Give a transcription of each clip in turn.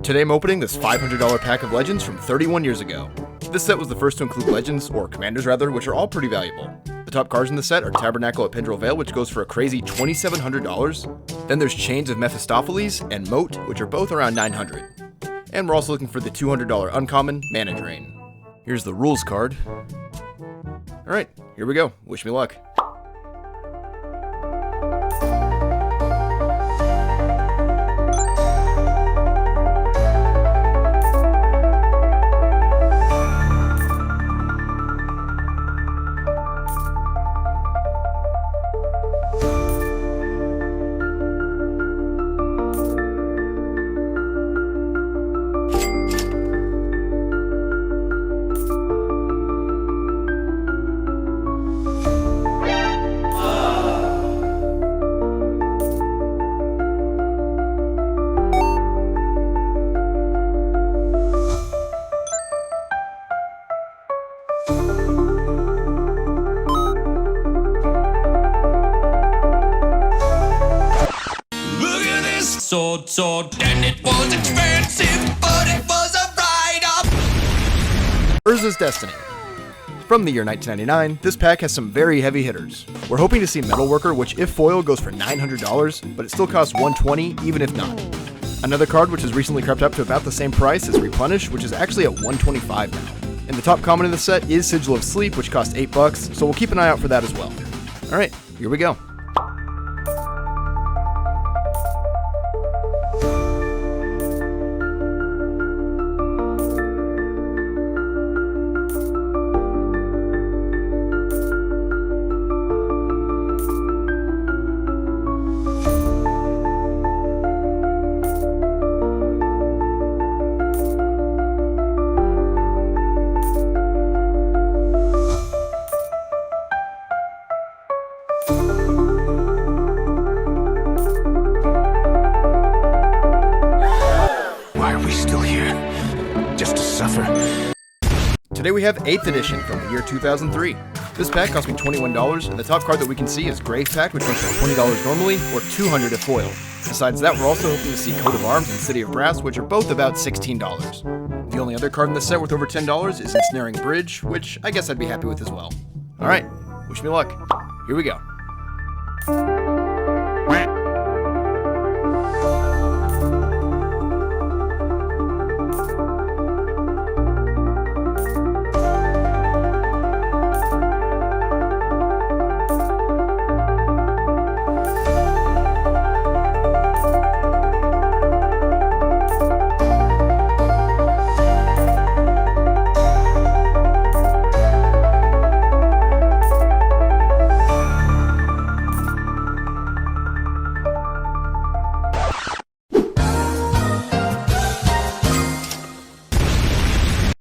Today I'm opening this $500 pack of Legends from 31 years ago. This set was the first to include Legends, or Commanders rather, which are all pretty valuable. The top cards in the set are Tabernacle at Pendrell Vale, which goes for a crazy $2,700. Then there's Chains of Mephistopheles and Moat, which are both around $900. And we're also looking for the $200 uncommon Mana Drain. Here's the rules card. Alright, here we go. Wish me luck. Sword, and it was expensive, but it was a ride-up. Urza's Destiny. From the year 1999, this pack has some very heavy hitters. We're hoping to see Metalworker, which if foil goes for $900, but it still costs $120 even if not. Another card which has recently crept up to about the same price is Replenish, which is actually at $125 now. And the top common in the set is Sigil of Sleep, which costs $8, so we'll keep an eye out for that as well. Alright, here we go. Today we have 8th edition from the year 2003. This pack cost me $21, and the top card that we can see is Grave Pact, which runs for $20 normally, or $200 if foil. Besides that, we're also hoping to see Coat of Arms and City of Brass, which are both about $16. The only other card in the set worth over $10 is Ensnaring Bridge, which I guess I'd be happy with as well. Alright, wish me luck. Here we go.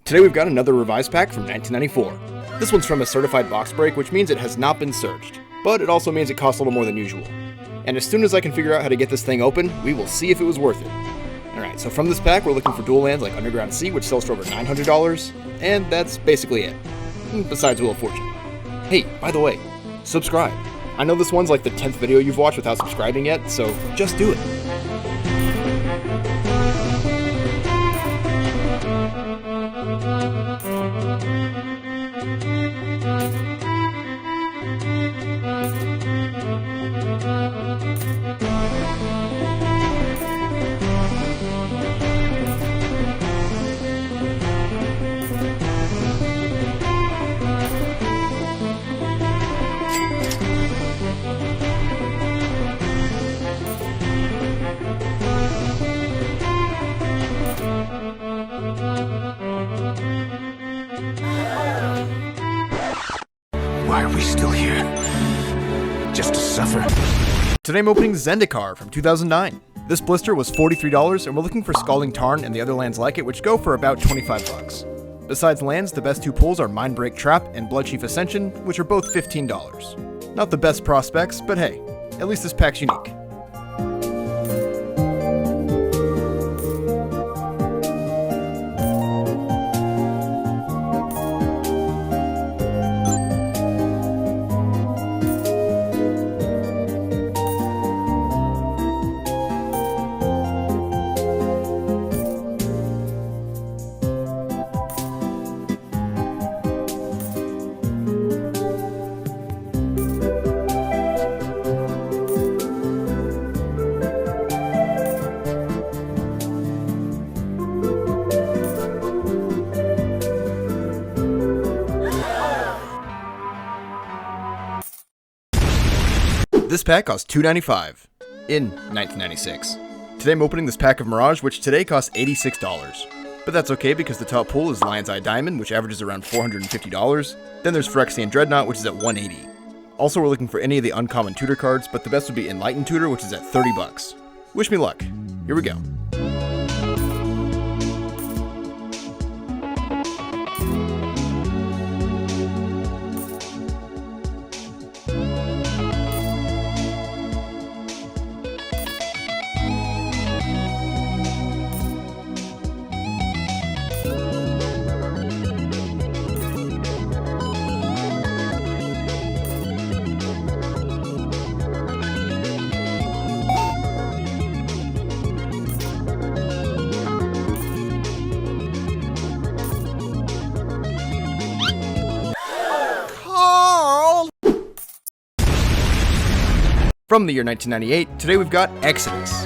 Today we've got another revised pack from 1994. This one's from a certified box break, which means it has not been searched, but it also means it costs a little more than usual. And as soon as I can figure out how to get this thing open, we will see if it was worth it. Alright, so from this pack we're looking for dual lands like Underground Sea, which sells for over $900, and that's basically it. Besides Wheel of Fortune. Hey, by the way, subscribe. I know this one's like the 10th video you've watched without subscribing yet, so just do it. Why are we still here? Just to suffer? Today I'm opening Zendikar from 2009. This blister was $43, and we're looking for Scalding Tarn and the other lands like it, which go for about $25. Besides lands, the best two pulls are Mindbreak Trap and Bloodchief Ascension, which are both $15. Not the best prospects, but hey, at least this pack's unique. This pack cost $2.95 in 1996. Today I'm opening this pack of Mirage, which today costs $86. But that's okay because the top pool is Lion's Eye Diamond, which averages around $450. Then there's Phyrexian Dreadnought, which is at $180. Also, we're looking for any of the uncommon tutor cards, but the best would be Enlightened Tutor, which is at $30. Wish me luck. Here we go. From the year 1998, today we've got Exodus.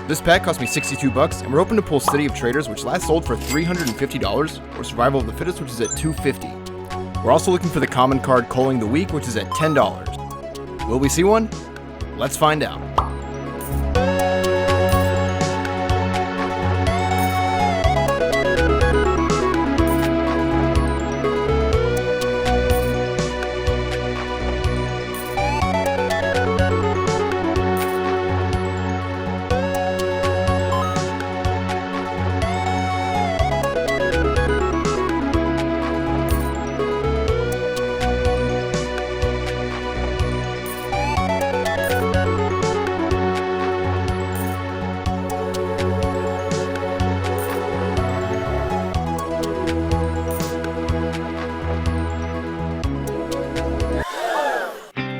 This pack cost me $62, and we're open to pull City of Traders, which last sold for $350, or Survival of the Fittest, which is at $250. We're also looking for the common card Culling the Weak, which is at $10. Will we see one? Let's find out.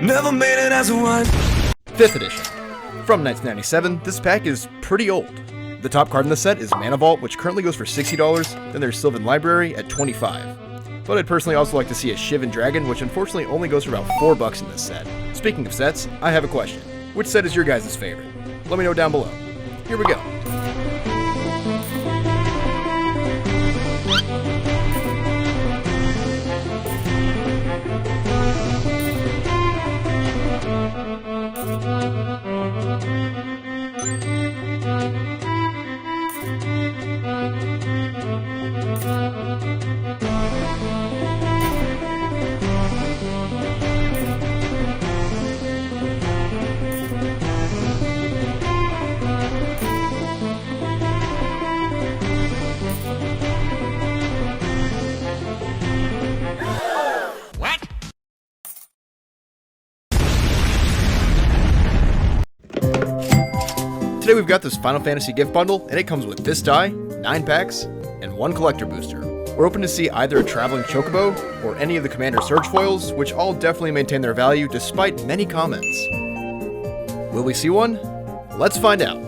Never made it as a one. 5th edition. From 1997, this pack is pretty old. The top card in the set is Mana Vault, which currently goes for $60, then there's Sylvan Library at $25. But I'd personally also like to see a Shivan Dragon, which unfortunately only goes for about $4 in this set. Speaking of sets, I have a question. Which set is your guys' favorite? Let me know down below. Here we go. Today we've got this Final Fantasy gift bundle, and it comes with this die, 9 packs, and 1 collector booster. We're open to see either a Traveling Chocobo, or any of the Commander Surge foils, which all definitely maintain their value despite many comments. Will we see one? Let's find out.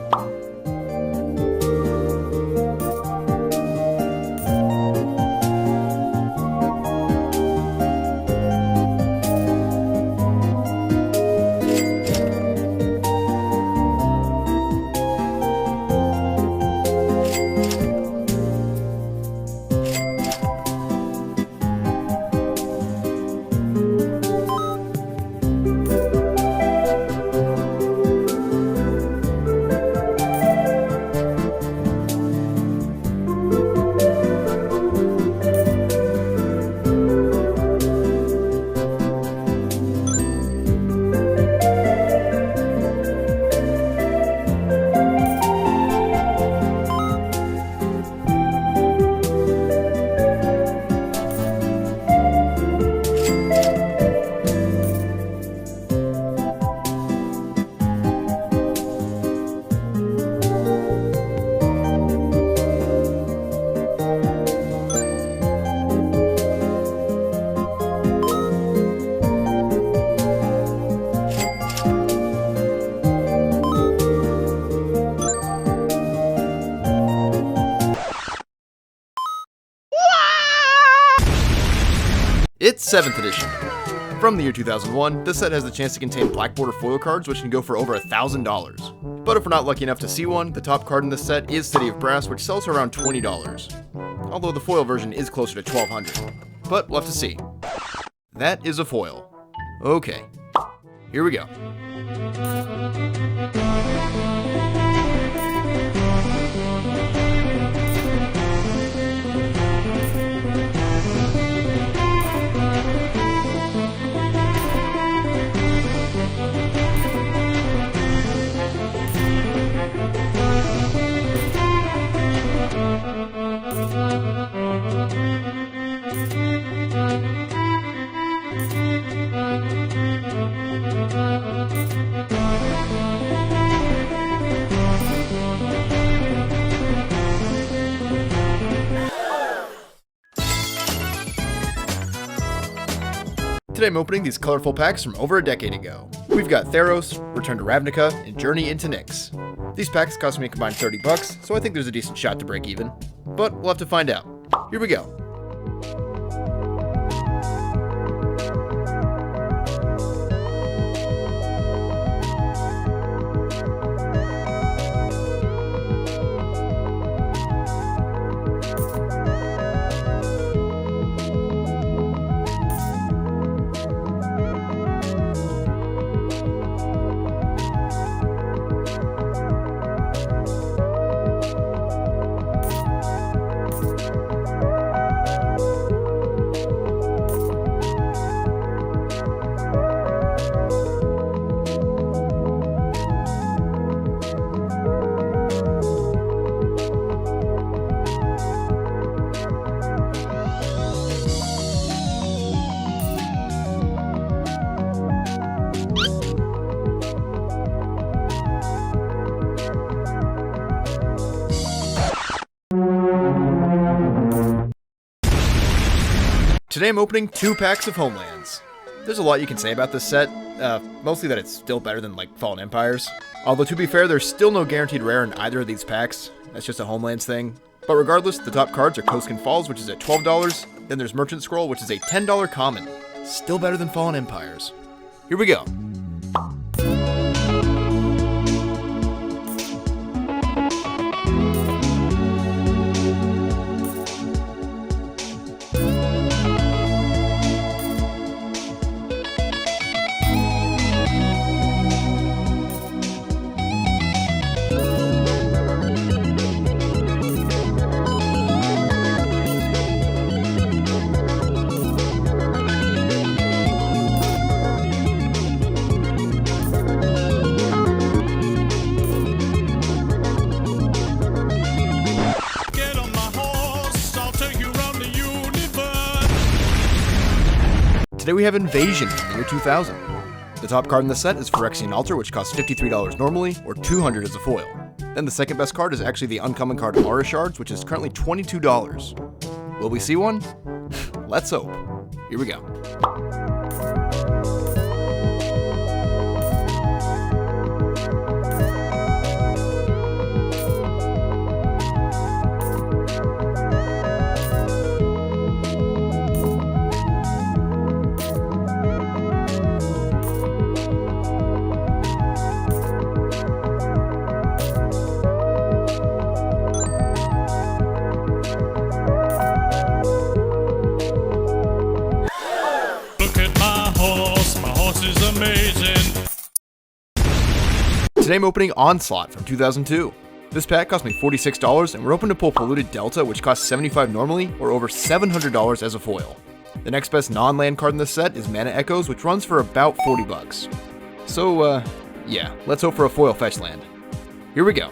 It's 7th edition. From the year 2001, this set has the chance to contain black border foil cards, which can go for over $1,000. But if we're not lucky enough to see one, the top card in this set is City of Brass, which sells for around $20. Although the foil version is closer to $1,200. But we'll have to see. That is a foil. Okay, here we go. Today I'm opening these colorful packs from over a decade ago. We've got Theros, Return to Ravnica, and Journey into Nyx. These packs cost me a combined $30, so I think there's a decent shot to break even. But we'll have to find out. Here we go. Today I'm opening 2 packs of Homelands. There's a lot you can say about this set, mostly that it's still better than like Fallen Empires. Although to be fair, there's still no guaranteed rare in either of these packs. That's just a Homelands thing. But regardless, the top cards are Koskin Falls, which is at $12, then there's Merchant Scroll, which is a $10 common. Still better than Fallen Empires. Here we go. Today we have Invasion from the year 2000. The top card in the set is Phyrexian Altar, which costs $53 normally, or $200 as a foil. Then the second best card is actually the uncommon card Aura Shards, which is currently $22. Will we see one? Let's hope. Here we go. Today I'm opening Onslaught from 2002. This pack cost me $46, and we're open to pull Polluted Delta, which costs $75 normally, or over $700 as a foil. The next best non-land card in this set is Mana Echoes, which runs for about $40. So, yeah, let's hope for a foil fetch land. Here we go.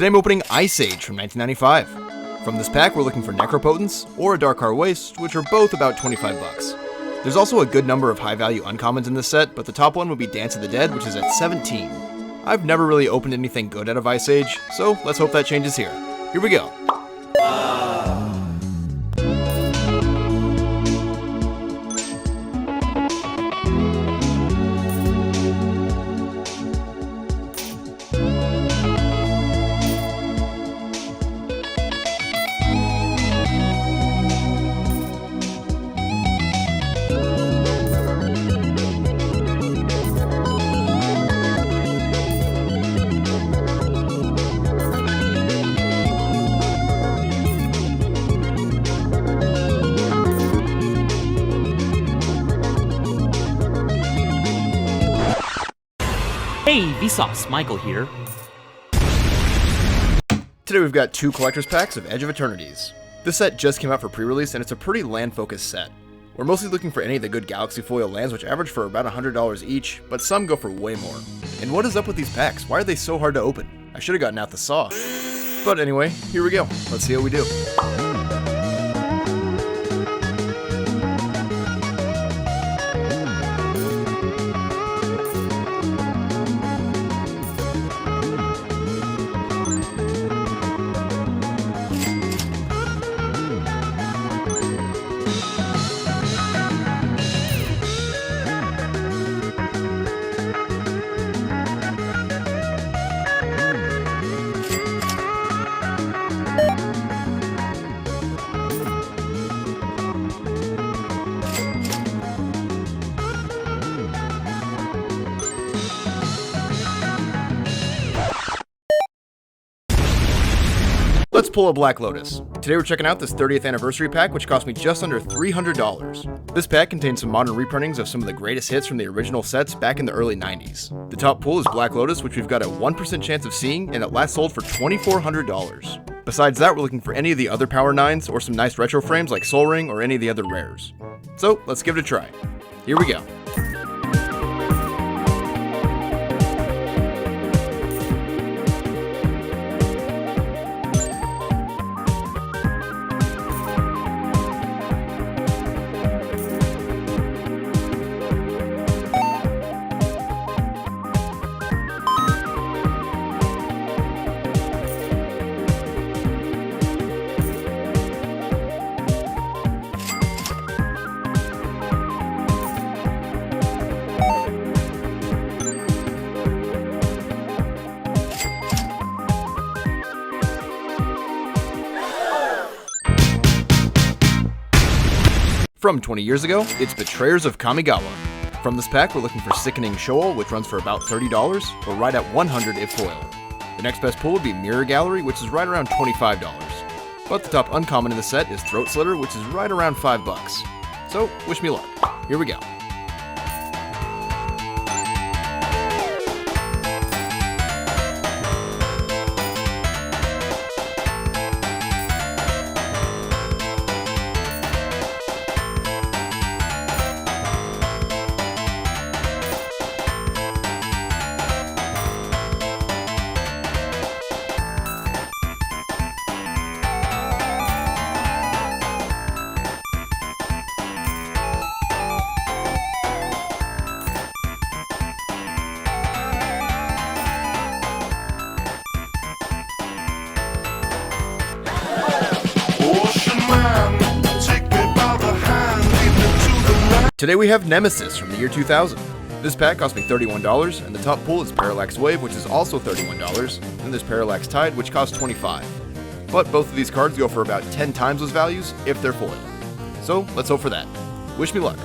Today I'm opening Ice Age from 1995. From this pack, we're looking for Necropotence or a Darkar Waste, which are both about $25. There's also a good number of high-value uncommons in this set, but the top one would be Dance of the Dead, which is at $17. I've never really opened anything good out of Ice Age, so let's hope that changes here. Here we go. Hey, Vsauce, Michael here. Today we've got 2 collector's packs of Edge of Eternities. This set just came out for pre-release and it's a pretty land-focused set. We're mostly looking for any of the good Galaxy foil lands, which average for about $100 each, but some go for way more. And what is up with these packs? Why are they so hard to open? I should have gotten out the saw. But anyway, here we go. Let's see how we do. Let's pull a Black Lotus. Today we're checking out this 30th anniversary pack, which cost me just under $300. This pack contains some modern reprintings of some of the greatest hits from the original sets back in the early 90s. The top pull is Black Lotus, which we've got a 1% chance of seeing, and it last sold for $2,400. Besides that, we're looking for any of the other Power 9s or some nice retro frames like Soul Ring or any of the other rares. So let's give it a try. Here we go. From 20 years ago, it's Betrayers of Kamigawa. From this pack, we're looking for Sickening Shoal, which runs for about $30, or right at $100 if foil. The next best pull would be Mirror Gallery, which is right around $25. But the top uncommon in the set is Throat Slitter, which is right around $5. So, wish me luck. Here we go. Today we have Nemesis from the year 2000. This pack cost me $31, and the top pull is Parallax Wave, which is also $31, and there's Parallax Tide, which costs $25. But both of these cards go for about 10 times those values if they're foil. So let's hope for that. Wish me luck.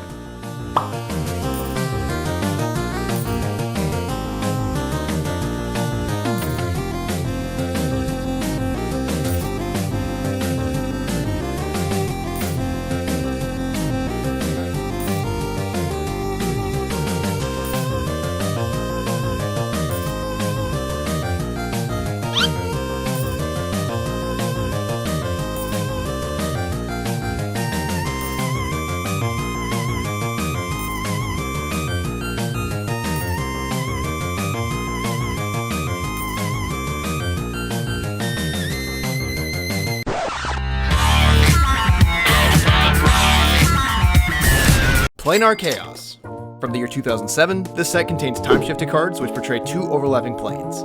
Planar Chaos. From the year 2007, this set contains time-shifted cards which portray 2 overlapping planes.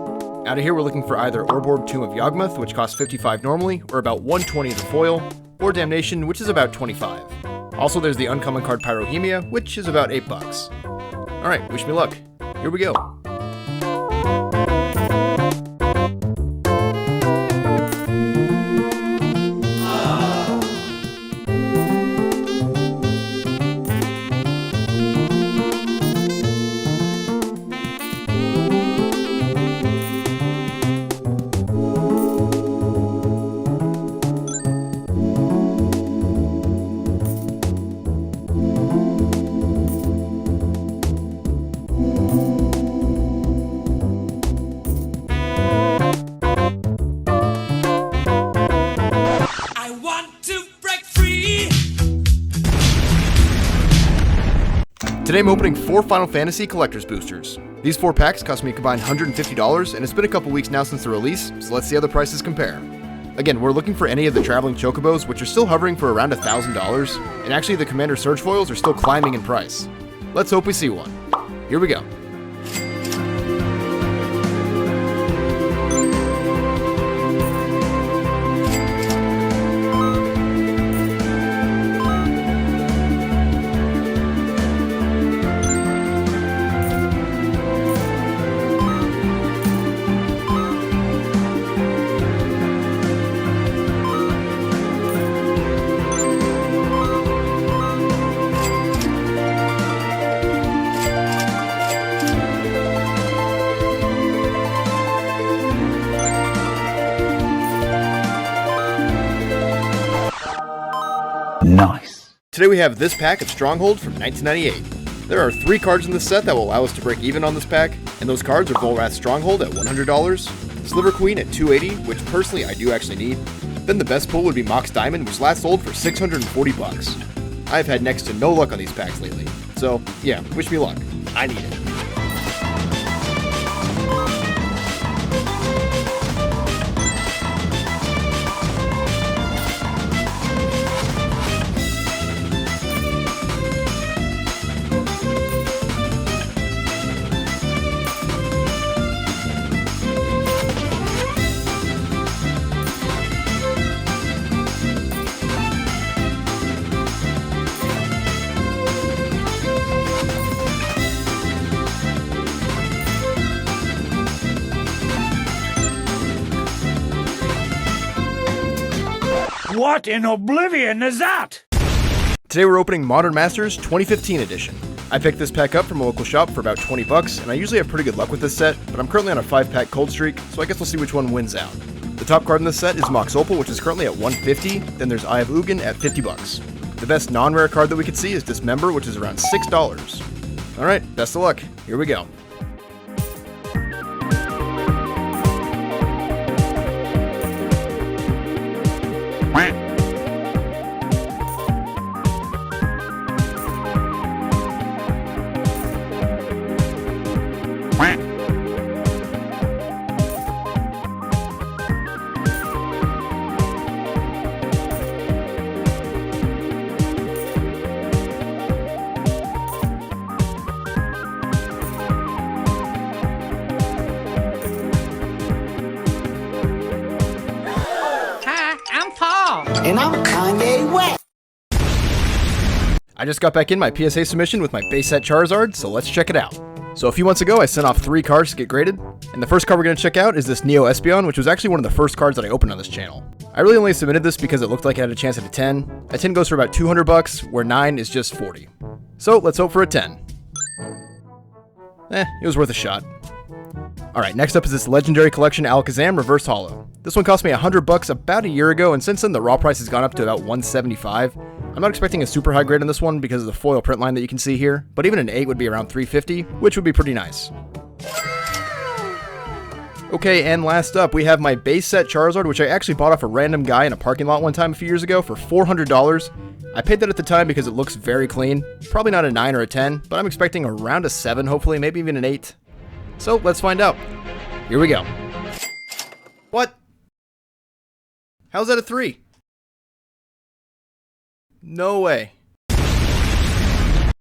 Out of here we're looking for either Orborg Tomb of Yawgmoth, which costs $55 normally, or about $120 as a foil, or Damnation, which is about $25. Also there's the uncommon card Pyrohemia, which is about $8. Alright, wish me luck. Here we go. Today I'm opening 4 Final Fantasy Collector's Boosters. These 4 packs cost me a combined $150, and it's been a couple weeks now since the release, so let's see how the prices compare. Again, we're looking for any of the Traveling Chocobos, which are still hovering for around $1,000, and actually the Commander Surge foils are still climbing in price. Let's hope we see one. Here we go. Nice. Today we have this pack of Stronghold from 1998. There are 3 cards in this set that will allow us to break even on this pack, and those cards are Volrath's Stronghold at $100, Sliver Queen at $280, which personally I do actually need. Then the best pull would be Mox Diamond, which last sold for $640. I've had next to no luck on these packs lately, so yeah, wish me luck. I need it. What in oblivion is that? Today we're opening Modern Masters 2015 edition. I picked this pack up from a local shop for about $20, and I usually have pretty good luck with this set, but I'm currently on a 5-pack cold streak, so I guess we'll see which one wins out. The top card in this set is Mox Opal, which is currently at $150, then there's Eye of Ugin at $50. The best non-rare card that we could see is Dismember, which is around $6. Alright, best of luck. Here we go. And I'm Kanye West. I just got back in my PSA submission with my base set Charizard, so let's check it out. So a few months ago, I sent off 3 cards to get graded, and the first card we're going to check out is this Neo Espeon, which was actually one of the first cards that I opened on this channel. I really only submitted this because it looked like it had a chance at a 10. A 10 goes for about $200, where 9 is just 40. So let's hope for a 10. It was worth a shot. Alright, next up is this Legendary Collection Alakazam Reverse Holo. This one cost me $100 about a year ago, and since then the raw price has gone up to about $175. I'm not expecting a super high grade on this one because of the foil print line that you can see here, but even an 8 would be around $350, which would be pretty nice. Okay, and last up, we have my base set Charizard, which I actually bought off a random guy in a parking lot one time a few years ago for $400. I paid that at the time because it looks very clean. Probably not a 9 or a 10, but I'm expecting around a 7, hopefully, maybe even an 8. So let's find out. Here we go. What? How's that a 3? No way.